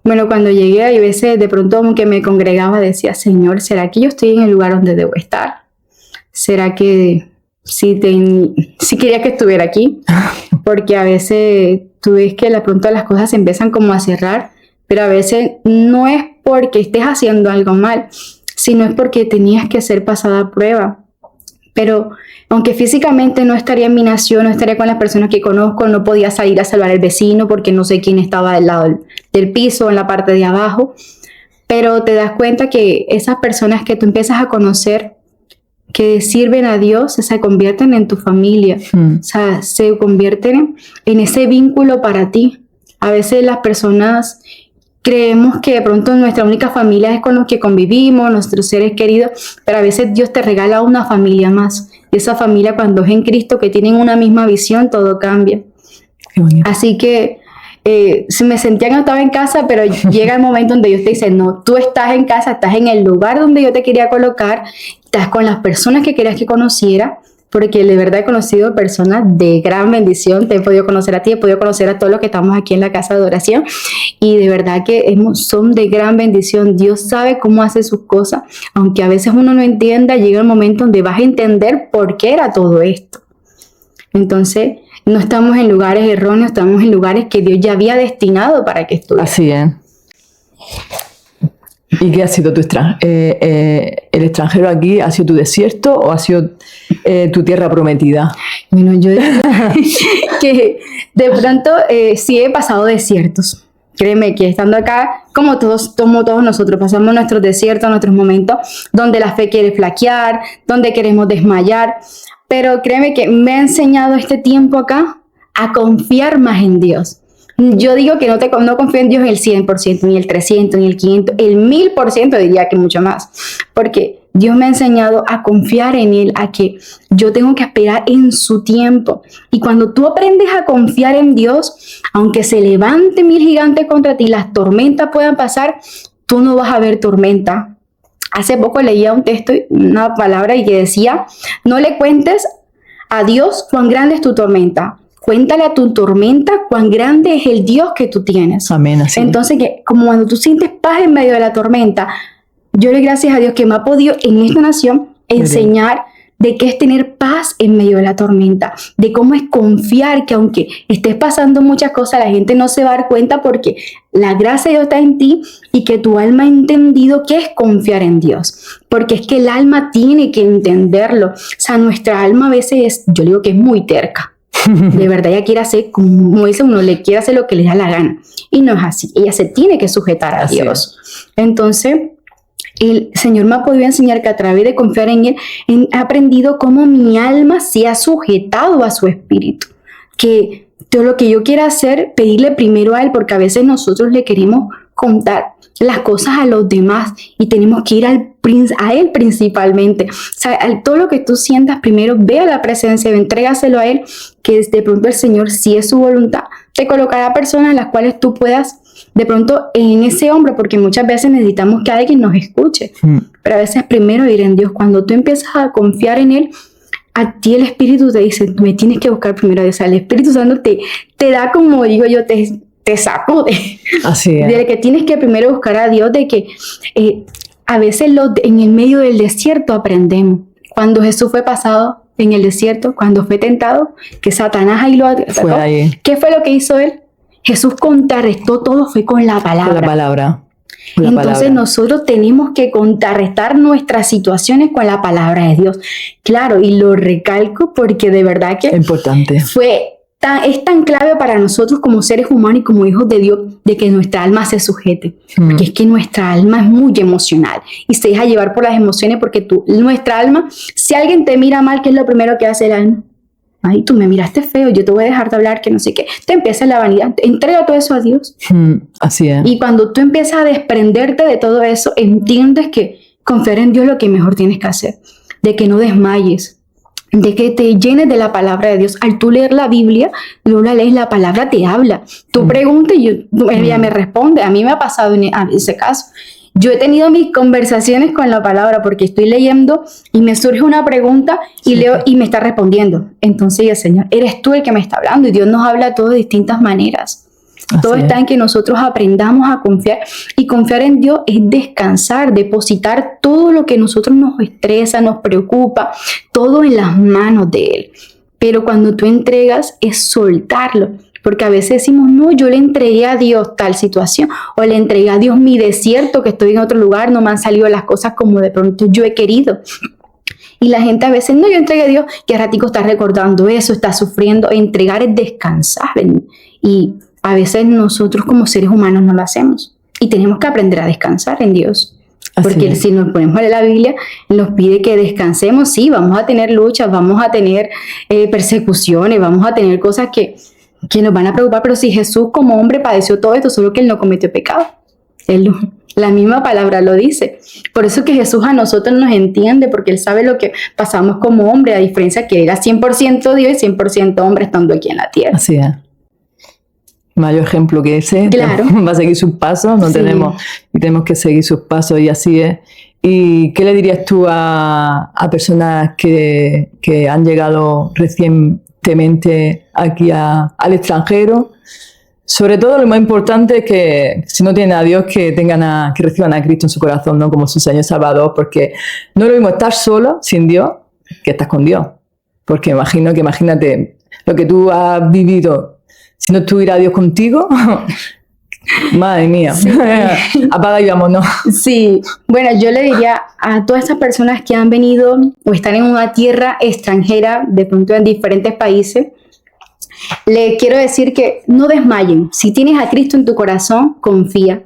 bueno, cuando llegué, hay veces de pronto como que me congregaba, decía, Señor, ¿será que yo estoy en el lugar donde debo estar? ¿Será que sí quería que estuviera aquí? Porque a veces tú ves que de pronto las cosas se empiezan como a cerrar, pero a veces no es porque estés haciendo algo mal, sino es porque tenías que ser pasada a prueba. Pero aunque físicamente no estaría en mi nación, no estaría con las personas que conozco, no podía salir a salvar al vecino porque no sé quién estaba del lado del piso, en la parte de abajo, pero te das cuenta que esas personas que tú empiezas a conocer, que sirven a Dios, se convierten en tu familia, o sea, se convierten en ese vínculo para ti. A veces las personas creemos que de pronto nuestra única familia es con los que convivimos, nuestros seres queridos, pero a veces Dios te regala una familia más. Y esa familia, cuando es en Cristo, que tienen una misma visión, todo cambia. Qué bonito. Así que se me sentía que no estaba en casa, pero llega el momento donde Dios te dice, no, tú estás en casa, estás en el lugar donde yo te quería colocar, estás con las personas que querías que conociera, porque de verdad he conocido personas de gran bendición, te he podido conocer a ti, he podido conocer a todos los que estamos aquí en la casa de adoración, y de verdad que son de gran bendición. Dios sabe cómo hace sus cosas, aunque a veces uno no entienda, llega el momento donde vas a entender por qué era todo esto. Entonces, no estamos en lugares erróneos, estamos en lugares que Dios ya había destinado para que estuvieran. Así es. ¿Y qué ha sido el extranjero aquí? ¿Ha sido tu desierto o ha sido tu tierra prometida? Bueno, yo diría que de pronto sí he pasado desiertos. Créeme que estando acá, como todos nosotros, pasamos nuestros desiertos, nuestros momentos donde la fe quiere flaquear, donde queremos desmayar. Pero créeme que me ha enseñado este tiempo acá a confiar más en Dios. Yo digo que no confío en Dios en el 100%, ni el 300%, ni el 500%, el 1000% diría que mucho más. Porque Dios me ha enseñado a confiar en Él, a que yo tengo que esperar en su tiempo. Y cuando tú aprendes a confiar en Dios, aunque se levante 1000 gigantes contra ti, las tormentas puedan pasar, tú no vas a ver tormenta. Hace poco leía un texto, una palabra y que decía, no le cuentes a Dios cuán grande es tu tormenta. Cuéntale a tu tormenta cuán grande es el Dios que tú tienes. Amén. Así. Entonces, que como cuando tú sientes paz en medio de la tormenta, yo le doy gracias a Dios que me ha podido en esta nación enseñar de qué es tener paz en medio de la tormenta, de cómo es confiar que aunque estés pasando muchas cosas, la gente no se va a dar cuenta porque la gracia de Dios está en ti y que tu alma ha entendido qué es confiar en Dios. Porque es que el alma tiene que entenderlo. O sea, nuestra alma a veces yo digo que es muy terca. De verdad ella quiere hacer, como dice uno, le quiere hacer lo que le da la gana. Y no es así. Ella se tiene que sujetar a Dios. Entonces, el Señor me ha podido enseñar que a través de confiar en Él, he aprendido cómo mi alma se ha sujetado a su espíritu. Que todo lo que yo quiera hacer, pedirle primero a Él, porque a veces nosotros le queremos contar las cosas a los demás y tenemos que ir a Él principalmente. O sea, todo lo que tú sientas primero, ve a la presencia, entrégaselo a Él, que de pronto el Señor, si es su voluntad, te colocará personas en las cuales tú puedas de pronto en ese hombro, porque muchas veces necesitamos que alguien nos escuche, pero a veces primero ir en Dios. Cuando tú empiezas a confiar en Él, a ti el Espíritu te dice, me tienes que buscar primero a Dios. O sea, el Espíritu Santo te da, como digo yo, te sacude. Así es. De que tienes que primero buscar a Dios, de que a veces en el medio del desierto aprendemos. Cuando Jesús fue pasado en el desierto, cuando fue tentado, que Satanás ahí lo atacó, ¿qué fue lo que hizo Él? Jesús contrarrestó todo, fue con la palabra. Con la palabra. Entonces nosotros tenemos que contrarrestar nuestras situaciones con la palabra de Dios. Claro, y lo recalco porque de verdad que importante. Es tan clave para nosotros como seres humanos y como hijos de Dios de que nuestra alma se sujete. Porque es que nuestra alma es muy emocional y se deja llevar por las emociones porque nuestra alma, si alguien te mira mal, ¿qué es lo primero que hace el alma? Ay, tú me miraste feo, yo te voy a dejar de hablar, que no sé qué. Te empieza la vanidad. Entrega todo eso a Dios. Así es. Y cuando tú empiezas a desprenderte de todo eso, entiendes que confiar en Dios es lo que mejor tienes que hacer. De que no desmayes. De que te llenes de la palabra de Dios. Al tú leer la Biblia, luego la lees, la palabra te habla. Tú preguntas y ella me responde. A mí me ha pasado en ese caso. Yo he tenido mis conversaciones con la palabra porque estoy leyendo y me surge una pregunta y leo y me está respondiendo. Entonces yo, Señor, eres tú el que me está hablando y Dios nos habla a todos de distintas maneras. Todo está en que nosotros aprendamos a confiar y confiar en Dios es descansar, depositar todo lo que a nosotros nos estresa, nos preocupa, todo en las manos de Él. Pero cuando tú entregas es soltarlo. Porque a veces decimos, no, yo le entregué a Dios tal situación, o le entregué a Dios mi desierto, que estoy en otro lugar, no me han salido las cosas como de pronto yo he querido. Y la gente a veces, no, yo entregué a Dios, que a ratico está recordando eso, está sufriendo. Entregar es descansar. Y a veces nosotros como seres humanos no lo hacemos. Y tenemos que aprender a descansar en Dios. Porque si nos ponemos a leer la Biblia, nos pide que descansemos. Sí, vamos a tener luchas, vamos a tener persecuciones, vamos a tener cosas que nos van a preocupar, pero si Jesús como hombre padeció todo esto, solo que Él no cometió pecado. Él La misma palabra lo dice. Por eso que Jesús a nosotros nos entiende, porque Él sabe lo que pasamos como hombre, a diferencia que era 100% Dios y 100% hombre estando aquí en la tierra. Así es. Mayor ejemplo que ese, Claro. va a seguir sus pasos, Sí. tenemos que seguir sus pasos y así es. ¿Y qué le dirías tú a personas que han llegado recientemente aquí al extranjero? Sobre todo lo más importante es que si no tienen a Dios, que reciban a Cristo en su corazón, ¿no? Como su Señor y Salvador, porque no es lo mismo estar solo, sin Dios, que estás con Dios. Porque imagínate lo que tú has vivido si no estuviera Dios contigo. Madre mía, Sí. apaga y vámonos. Sí, bueno, yo le diría a todas esas personas que han venido o están en una tierra extranjera, de pronto en diferentes países, le quiero decir que no desmayen. Si tienes a Cristo en tu corazón, confía.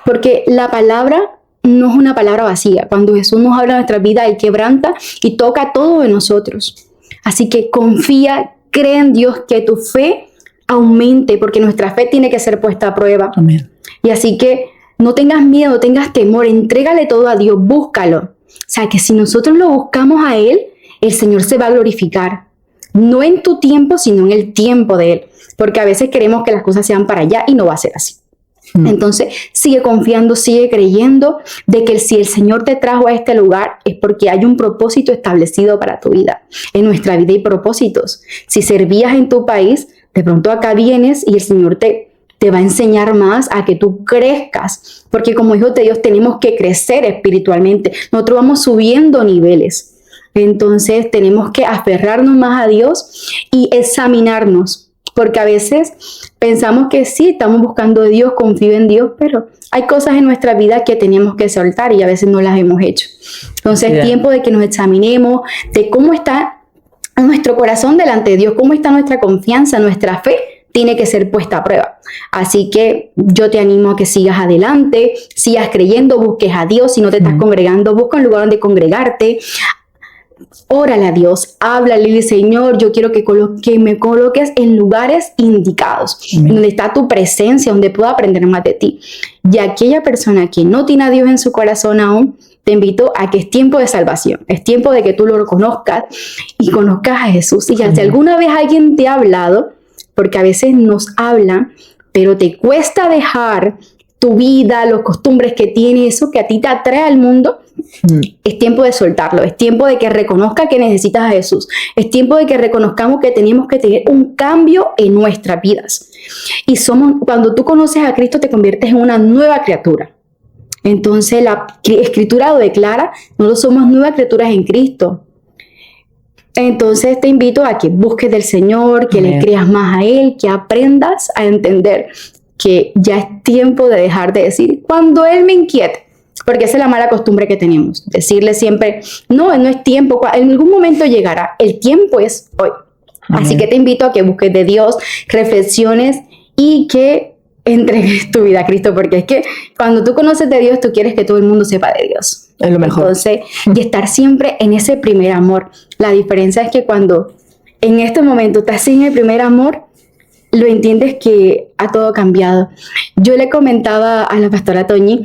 Porque la palabra no es una palabra vacía. Cuando Jesús nos habla de nuestra vida, Él quebranta y toca todo de nosotros. Así que confía, cree en Dios, que tu fe aumente, porque nuestra fe tiene que ser puesta a prueba. Amén. Y así que no tengas miedo, no tengas temor, entrégale todo a Dios, búscalo. O sea, que si nosotros lo buscamos a Él, el Señor se va a glorificar. No en tu tiempo, sino en el tiempo de Él. Porque a veces queremos que las cosas sean para allá y no va a ser así. Entonces, sigue confiando, sigue creyendo de que si el Señor te trajo a este lugar es porque hay un propósito establecido para tu vida. En nuestra vida hay propósitos. Si servías en tu país, de pronto acá vienes y el Señor te va a enseñar más a que tú crezcas. Porque como hijos de Dios tenemos que crecer espiritualmente. Nosotros vamos subiendo niveles. Entonces, tenemos que aferrarnos más a Dios y examinarnos. Porque a veces pensamos que sí, estamos buscando a Dios, confío en Dios, pero hay cosas en nuestra vida que tenemos que soltar y a veces no las hemos hecho. Entonces es tiempo de que nos examinemos de cómo está nuestro corazón delante de Dios, cómo está nuestra confianza, nuestra fe tiene que ser puesta a prueba. Así que yo te animo a que sigas adelante, sigas creyendo, busques a Dios. Si no te estás congregando, busca un lugar donde congregarte. Órale a Dios, háblale, dile, Señor, yo quiero que me coloques en lugares indicados, donde está tu presencia, donde pueda aprender más de ti. Y aquella persona que no tiene a Dios en su corazón aún, te invito a que es tiempo de salvación, es tiempo de que tú lo conozcas y conozcas a Jesús. Y ya, si alguna vez alguien te ha hablado, porque a veces nos hablan, pero te cuesta dejar tu vida, los costumbres que tienes, eso que a ti te atrae al mundo, es tiempo de soltarlo, es tiempo de que reconozcas que necesitas a Jesús, es tiempo de que reconozcamos que tenemos que tener un cambio en nuestras vidas. Y cuando tú conoces a Cristo te conviertes en una nueva criatura. Entonces la Escritura lo declara, nosotros somos nuevas criaturas en Cristo. Entonces te invito a que busques del Señor, que le creas más a Él, que aprendas a entender que ya es tiempo de dejar de decir cuando Él me inquiete, porque esa es la mala costumbre que tenemos, decirle siempre, no es tiempo, en algún momento llegará, el tiempo es hoy. Amén. Así que te invito a que busques de Dios, reflexiones y que entregues tu vida a Cristo, porque es que cuando tú conoces de Dios, tú quieres que todo el mundo sepa de Dios. Es lo mejor. Entonces, y estar siempre en ese primer amor. La diferencia es que cuando en este momento estás en el primer amor, lo entiendes que ha todo cambiado. Yo le comentaba a la pastora Toñi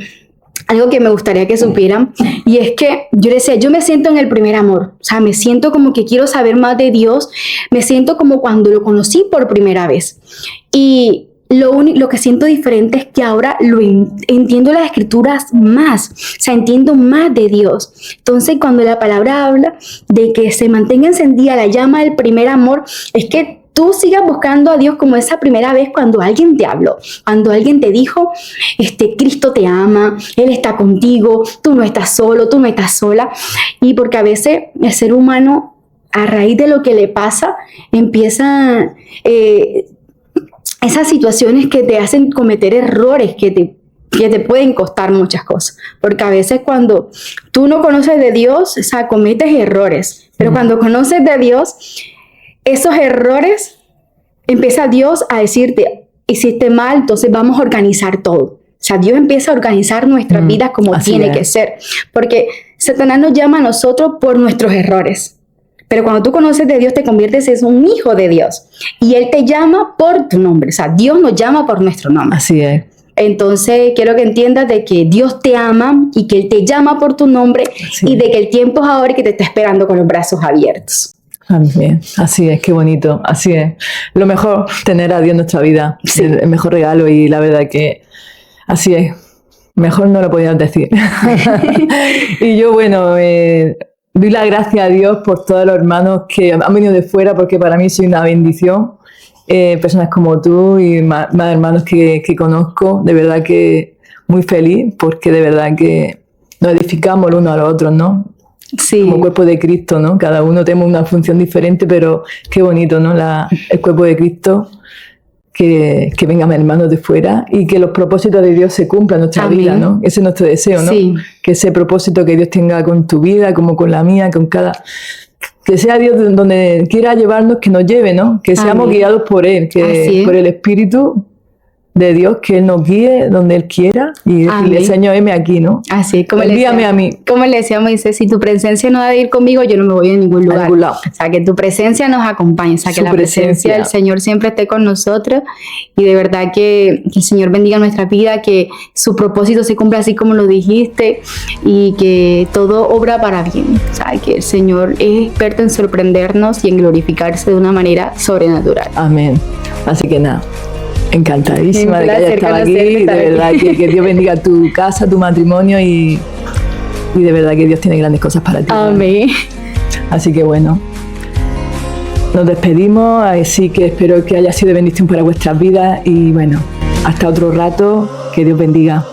algo que me gustaría que supieran, y es que yo le decía, yo me siento en el primer amor, o sea, me siento como que quiero saber más de Dios, me siento como cuando lo conocí por primera vez. Y lo que siento diferente es que ahora entiendo las escrituras más, o sea, entiendo más de Dios. Entonces, cuando la palabra habla de que se mantenga encendida la llama del primer amor, es que tú sigas buscando a Dios como esa primera vez cuando alguien te habló, cuando alguien te dijo, Cristo te ama, Él está contigo, tú no estás solo, tú no estás sola. Y porque a veces el ser humano, a raíz de lo que le pasa, empieza esas situaciones que te hacen cometer errores que te pueden costar muchas cosas. Porque a veces cuando tú no conoces de Dios, o sea, cometes errores. Pero cuando conoces de Dios, esos errores, empieza Dios a decirte, hiciste mal, entonces vamos a organizar todo. O sea, Dios empieza a organizar nuestras vidas como tiene que ser. Porque Satanás nos llama a nosotros por nuestros errores. Pero cuando tú conoces de Dios, te conviertes en un hijo de Dios. Y Él te llama por tu nombre. O sea, Dios nos llama por nuestro nombre. Así es. Entonces quiero que entiendas de que Dios te ama y que Él te llama por tu nombre, Sí. y de que el tiempo es ahora y que te está esperando con los brazos abiertos. Amén. Así es, qué bonito, así es. Lo mejor, tener a Dios en nuestra vida, Sí. el mejor regalo, y la verdad que así es. Mejor no lo podías decir. Y yo, bueno, doy las gracias a Dios por todos los hermanos que han venido de fuera, porque para mí soy una bendición. Personas como tú y más hermanos que conozco, de verdad que muy feliz, porque de verdad que nos edificamos el uno a los otros, ¿no? Sí. Como cuerpo de Cristo, ¿no? Cada uno tenemos una función diferente, pero qué bonito, ¿no? El cuerpo de Cristo, que vengan hermanos de fuera y que los propósitos de Dios se cumplan en nuestra Amén. vida, ¿no? Ese es nuestro deseo, ¿no? Sí. Que ese propósito que Dios tenga con tu vida, como con la mía, con cada... Que sea Dios donde quiera llevarnos, que nos lleve, ¿no? Que seamos Amén. guiados por Él, Así es. por el Espíritu de Dios, que Él nos guíe donde Él quiera y Amén. decirle, Señor, heme aquí, ¿no? Así, como Envíame decía, a mí. como le decía Moisés, si tu presencia no ha de ir conmigo, yo no me voy a ningún lugar. ningún lado. O sea, que tu presencia nos acompañe, o sea, que Su la presencia presencia. del Señor siempre esté con nosotros, y de verdad que el Señor bendiga nuestra vida, que su propósito se cumpla así como lo dijiste, y que todo obra para bien. O sea, que el Señor es experto en sorprendernos y en glorificarse de una manera sobrenatural. Amén. Así que nada, encantadísima Un de que hayas placer estado aquí. conocerte, De estar aquí. verdad que Dios bendiga tu casa, tu matrimonio y de verdad que Dios tiene grandes cosas para ti. Amén. Así que bueno, nos despedimos, así que espero que haya sido de bendición para vuestras vidas y bueno, hasta otro rato, que Dios bendiga.